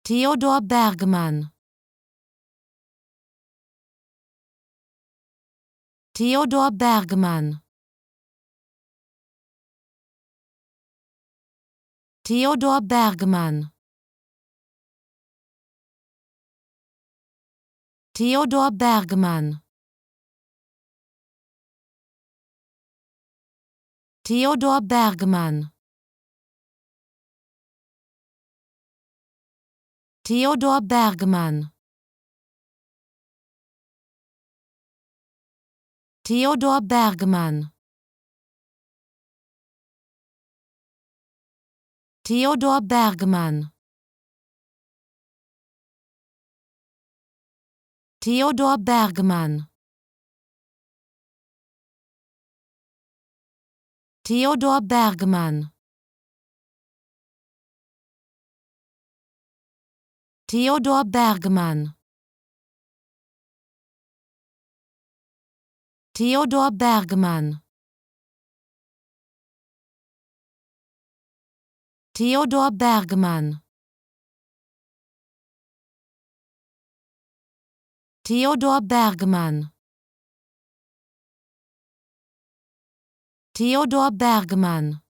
Theodor Bergmann. Theodor Bergmann. Theodor Bergmann. Theodor Bergmann. Theodor Bergmann. Theodor Bergmann. Theodor Bergmann. Theodor Bergmann. Theodor Bergmann. Theodor Bergmann. Theodor Bergmann. Theodor Bergmann. Theodor Bergmann. Theodor Bergmann. Theodor Bergmann.